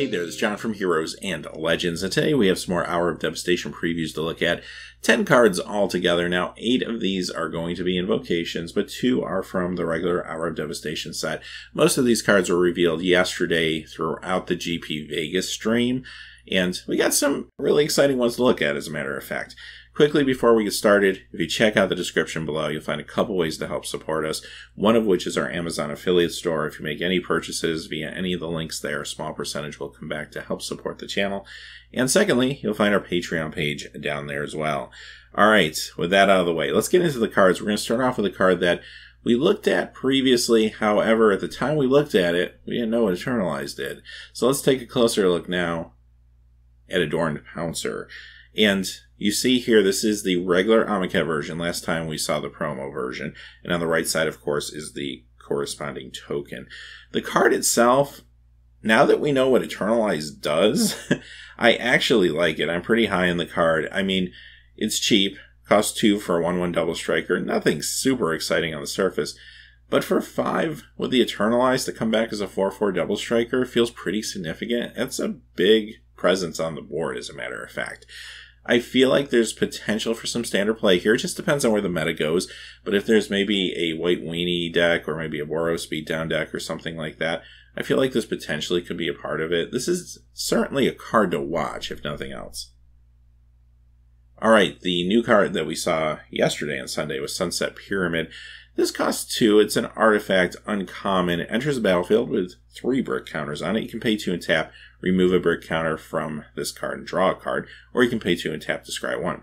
Hey there, this is John from Heroes and Legends, and today we have some more Hour of Devastation previews to look at. 10 cards altogether. Now, 8 of these are going to be Invocations, but 2 are from the regular Hour of Devastation set. Most of these cards were revealed yesterday throughout the GP Vegas stream, and we got some really exciting ones to look at, as a matter of fact. Quickly before we get started, if you check out the description below, you'll find a couple ways to help support us. One of which is our Amazon affiliate store. If you make any purchases via any of the links there, a small percentage will come back to help support the channel. And secondly, you'll find our Patreon page down there as well. Alright, with that out of the way, let's get into the cards. We're going to start off with a card that we looked at previously. However, at the time we looked at it, we didn't know what Eternalize did. So let's take a closer look now at Adorned Pouncer. And you see here, this is the regular Armageddon version. Last time we saw the promo version. And on the right side, of course, is the corresponding token. The card itself, now that we know what Eternalize does, I actually like it. I'm pretty high on the card. I mean, it's cheap. Costs 2 for a 1/1 double striker. Nothing super exciting on the surface. But for 5 with the Eternalize to come back as a 4/4 double striker feels pretty significant. That's a big presence on the board, as a matter of fact. I feel like there's potential for some standard play here. It just depends on where the meta goes. But if there's maybe a White Weenie deck or maybe a Boros Beatdown deck or something like that, I feel like this potentially could be a part of it. This is certainly a card to watch, if nothing else. Alright, the new card that we saw yesterday on Sunday was Sunset Pyramid. This costs 2. It's an artifact, uncommon. It enters the battlefield with 3 brick counters on it. You can pay 2 and tap, remove a brick counter from this card and draw a card, or you can pay 2 and tap to scry 1.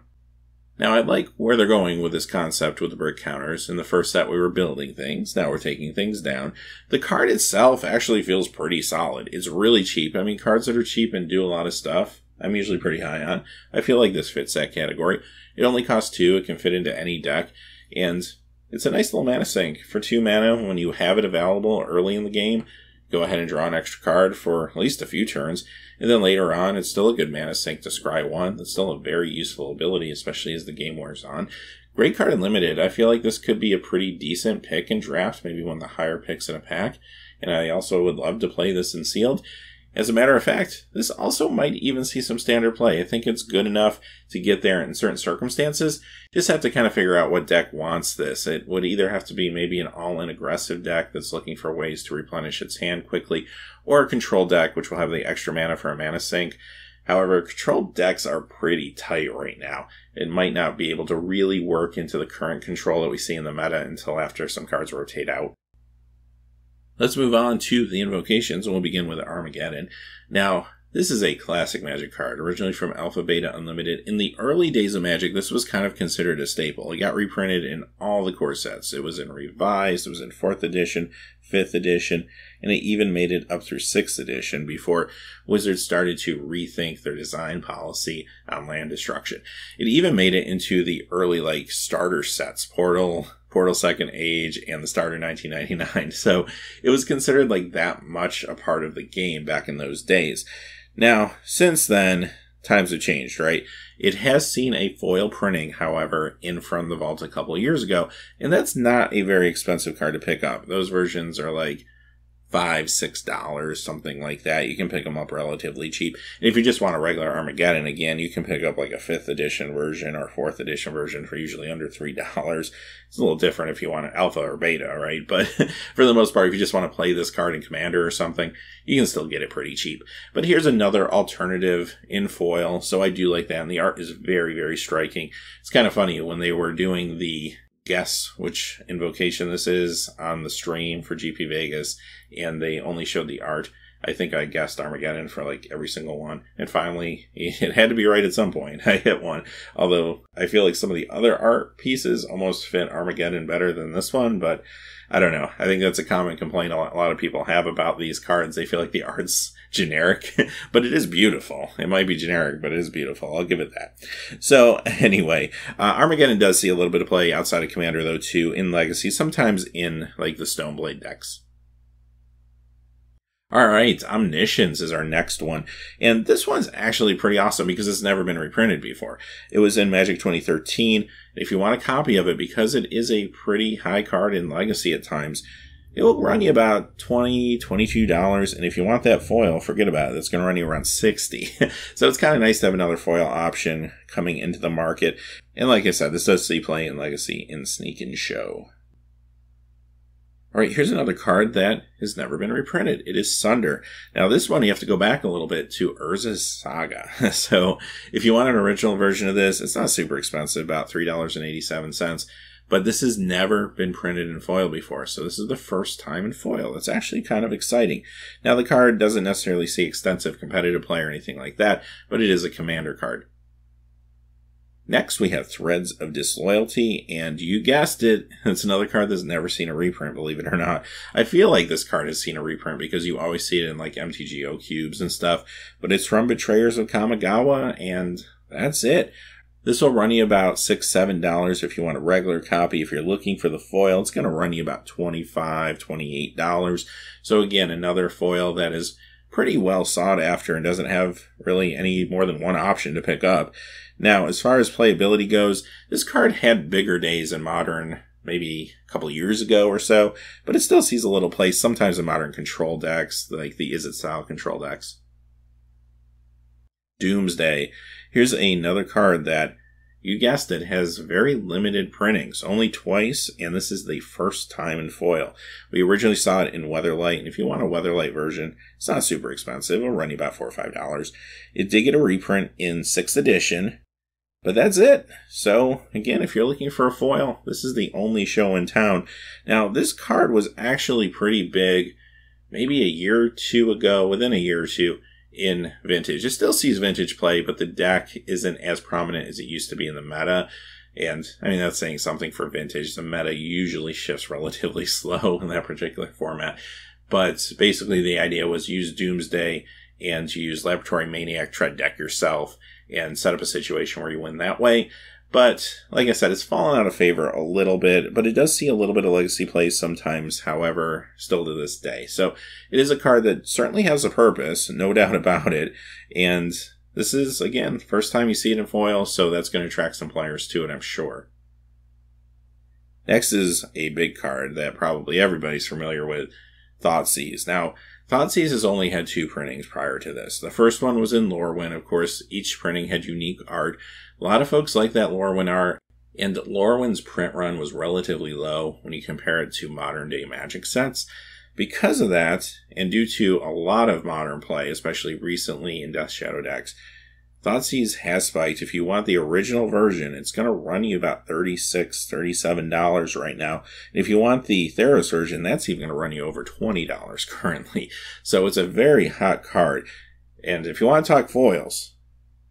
Now, I like where they're going with this concept with the brick counters. In the first set, we were building things. Now we're taking things down. The card itself actually feels pretty solid. It's really cheap. I mean, cards that are cheap and do a lot of stuff, I'm usually pretty high on. I feel like this fits that category. It only costs 2. It can fit into any deck, and it's a nice little mana sink. For 2 mana, when you have it available early in the game, go ahead and draw an extra card for at least a few turns. And then later on, it's still a good mana sink to scry 1. That's still a very useful ability, especially as the game wears on. Great card in Limited. I feel like this could be a pretty decent pick in draft, maybe one of the higher picks in a pack. And I also would love to play this in Sealed. As a matter of fact, this also might even see some standard play. I think it's good enough to get there in certain circumstances. Just have to kind of figure out what deck wants this. It would either have to be maybe an all-in aggressive deck that's looking for ways to replenish its hand quickly, or a control deck which will have the extra mana for a mana sink. However, controlled decks are pretty tight right now. It might not be able to really work into the current control that we see in the meta until after some cards rotate out. Let's move on to the Invocations, and we'll begin with Armageddon. Now, this is a classic Magic card, originally from Alpha Beta Unlimited. In the early days of Magic, this was kind of considered a staple. It got reprinted in all the core sets. It was in Revised, it was in 4th edition, 5th edition, and it even made it up through 6th edition before Wizards started to rethink their design policy on land destruction. It even made it into the early, starter sets, Portal Second Age, and the Starter 1999. So it was considered that much a part of the game back in those days. Now, since then, times have changed, right? It has seen a foil printing, however, in from the vault a couple of years ago, and that's not a very expensive card to pick up. Those versions are $5, $6, something like that. You can pick them up relatively cheap. And if you just want a regular Armageddon, again, you can pick up a 5th edition version or 4th edition version for usually under $3. It's a little different if you want an alpha or beta, right? But for the most part, if you just want to play this card in Commander or something, you can still get it pretty cheap. But here's another alternative in foil, so I do like that. And the art is very, very striking. It's kind of funny when they were doing the guess which invocation this is on the stream for GP Vegas, and they only showed the art. I think I guessed Armageddon for every single one, and finally it had to be right at some point. I hit one, although I feel like some of the other art pieces almost fit Armageddon better than this one, but I don't know. I think that's a common complaint a lot of people have about these cards. They feel like the art's generic, but it is beautiful. It might be generic, but it is beautiful. I'll give it that. So anyway, Armageddon does see a little bit of play outside of Commander, though, too, in Legacy, sometimes in the Stoneblade decks. Alright, Omniscience is our next one, and this one's actually pretty awesome because it's never been reprinted before. It was in Magic 2013. If you want a copy of it, because it is a pretty high card in Legacy at times, it will run you about $20, $22, and if you want that foil, forget about it. It's going to run you around $60. So it's kind of nice to have another foil option coming into the market. And like I said, this does see play in Legacy and Sneak and Show. Alright, here's another card that has never been reprinted. It is Sunder. Now this one you have to go back a little bit to Urza's Saga. So if you want an original version of this, it's not super expensive, about $3.87. But this has never been printed in foil before, so this is the first time in foil. It's actually kind of exciting. Now the card doesn't necessarily see extensive competitive play or anything like that, but it is a commander card. Next, we have Threads of Disloyalty, and you guessed it, it's another card that's never seen a reprint, believe it or not. I feel like this card has seen a reprint because you always see it in like MTG O cubes and stuff, but it's from Betrayers of Kamigawa, and that's it. This will run you about $6, $7 if you want a regular copy. If you're looking for the foil, it's going to run you about $25, $28. So again, another foil that is pretty well sought after and doesn't have really any more than one option to pick up. Now, as far as playability goes, this card had bigger days in Modern maybe a couple years ago or so, but it still sees a little play sometimes in Modern control decks, like the Is It style control decks. Doomsday. Here's another card that, you guessed it, has very limited printings, only twice, and this is the first time in foil. We originally saw it in Weatherlight, and if you want a Weatherlight version, it's not super expensive. It'll run you about $4 or $5. It did get a reprint in 6th edition, but that's it. So, again, if you're looking for a foil, this is the only show in town. Now, this card was actually pretty big, maybe a year or two ago, within a year or two, in Vintage. It still sees Vintage play, but the deck isn't as prominent as it used to be in the meta. And, I mean, that's saying something for Vintage. The meta usually shifts relatively slow in that particular format. But basically the idea was use Doomsday and use Laboratory Maniac, try to deck yourself, and set up a situation where you win that way. But, like I said, it's fallen out of favor a little bit, but it does see a little bit of legacy play sometimes, however, still to this day. So, it is a card that certainly has a purpose, no doubt about it, and this is, again, the first time you see it in foil, so that's going to attract some players to it, I'm sure. Next is a big card that probably everybody's familiar with, Thoughtseize. Now, Thoughtseize has only had 2 printings prior to this. The first one was in Lorwyn. Of course, each printing had unique art. A lot of folks like that Lorwyn art, and Lorwyn's print run was relatively low when you compare it to modern-day Magic sets. Because of that, and due to a lot of modern play, especially recently in Death Shadow decks, Thoughtseize has spiked. If you want the original version, it's going to run you about $36, $37 right now. And if you want the Theros version, that's even going to run you over $20 currently. So it's a very hot card. And if you want to talk foils,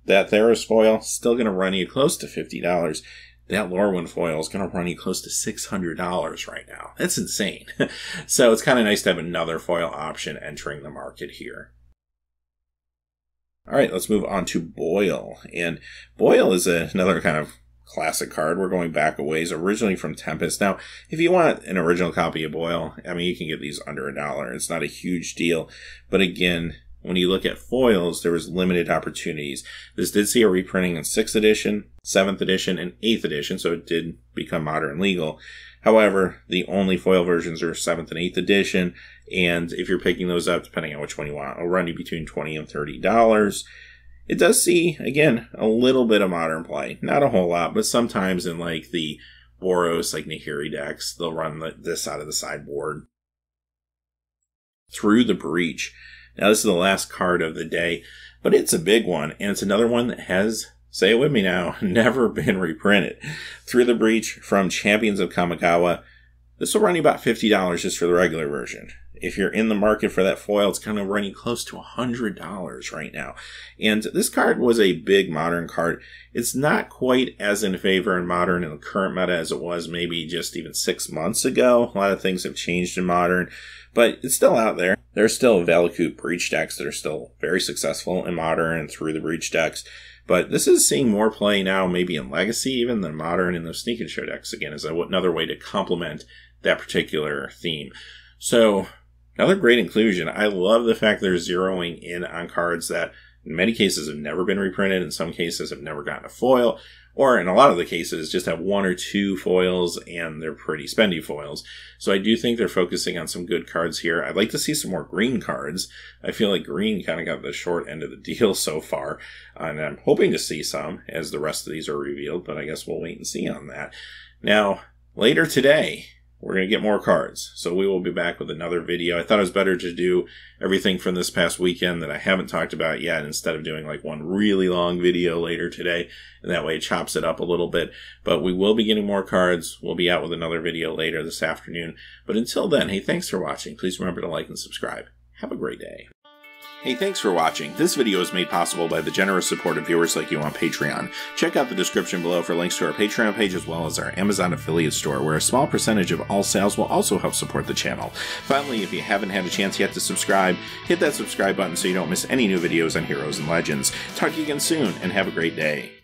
that Theros foil is still going to run you close to $50. That Lorwyn foil is going to run you close to $600 right now. That's insane. So it's kind of nice to have another foil option entering the market here. Alright, let's move on to Boil. And Boil is another kind of classic card. We're going back a ways, originally from Tempest. Now, if you want an original copy of Boil, I mean, you can get these under $1. It's not a huge deal. But again, when you look at foils, there was limited opportunities. This did see a reprinting in 6th edition, 7th edition, and 8th edition, so it did become modern legal. However, the only foil versions are 7th and 8th edition, and if you're picking those up, depending on which one you want, it'll run you between $20 and $30. It does see, again, a little bit of modern play. Not a whole lot, but sometimes in like the Boros, like Nahiri decks, they'll run this out of the sideboard. Through the Breach. Now, this is the last card of the day, but it's a big one, and it's another one that has, say it with me now, never been reprinted. Through the Breach from Champions of Kamigawa. This will run you about $50 just for the regular version. If you're in the market for that foil, it's going to run you close to $100 right now. And this card was a big modern card. It's not quite as in favor in modern in the current meta as it was maybe just even 6 months ago. A lot of things have changed in modern, but it's still out there. There's still Valakut Breach decks that are still very successful in modern and through the Breach decks. But this is seeing more play now, maybe in Legacy even, than modern in those Sneak and Show decks, again, as another way to complement that particular theme. So, another great inclusion. I love the fact they're zeroing in on cards that in many cases have never been reprinted, in some cases have never gotten a foil, or in a lot of the cases, just have 1 or 2 foils, and they're pretty spendy foils. So I do think they're focusing on some good cards here. I'd like to see some more green cards. I feel like green kind of got the short end of the deal so far, and I'm hoping to see some as the rest of these are revealed, but I guess we'll wait and see on that. Now, later today, we're going to get more cards, so we will be back with another video. I thought it was better to do everything from this past weekend that I haven't talked about yet, instead of doing like one really long video later today, and that way it chops it up a little bit. But we will be getting more cards. We'll be out with another video later this afternoon. But until then, hey, thanks for watching. Please remember to like and subscribe. Have a great day. Hey, thanks for watching. This video is made possible by the generous support of viewers like you on Patreon. Check out the description below for links to our Patreon page as well as our Amazon affiliate store, where a small percentage of all sales will also help support the channel. Finally, if you haven't had a chance yet to subscribe, hit that subscribe button so you don't miss any new videos on Heroes and Legends. Talk to you again soon, and have a great day.